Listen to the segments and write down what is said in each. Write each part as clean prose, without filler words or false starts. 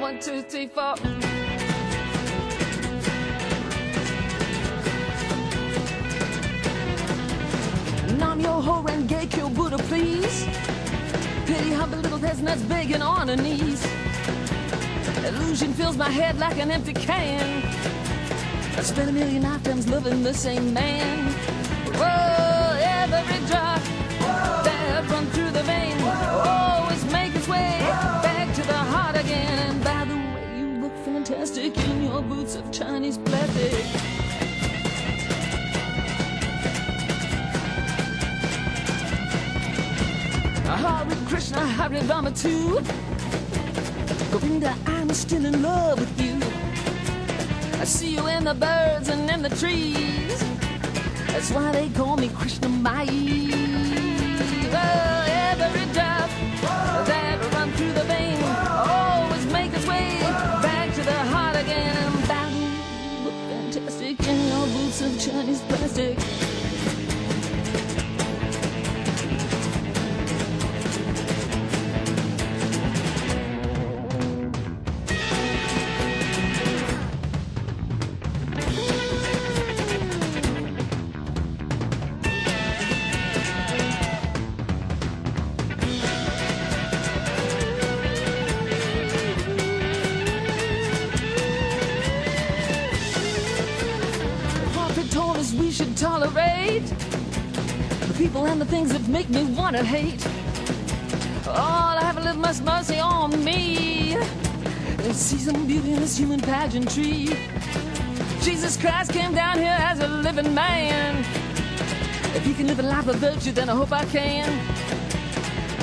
1, 2, 3, 4. Nam yo ho renge kyo Buddha, please. Pity humble little peasant that's begging on her knees. Illusion fills my head like an empty can. I spent a million lifetimes loving the same man. Whoa, every drop that run through the vein always make its way back to the heart again. And by the way, you look fantastic in your boots of Chinese plastic. Hare Krishna, Hare Rama too. Govinda, I'm still in love with you. I see you in the birds and in the trees. That's why they call me Krishna Mai. Well, every drop that run through the vein always make its way back to the heart again. And by the way, you look fantastic in your boots of Chinese plastic. We should tolerate the people and the things that make me want to hate. Oh, have a little mercy on me and see some beauty in this human pageantry. Jesus Christ came down here as a living man. If he can live a life of virtue, then I hope I can.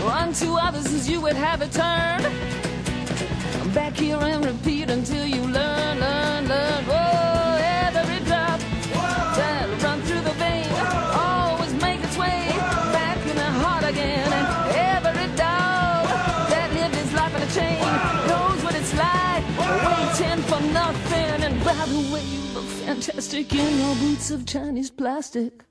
Unto others as you would have it turned. I'm back here and repeat until you learn, learn, learn. Oh, every drop that'll run through the vein always make its way back in the heart again. And every dog that lived his life in a chain knows what it's like waiting for nothing. And by the way, you look fantastic in your boots of Chinese plastic.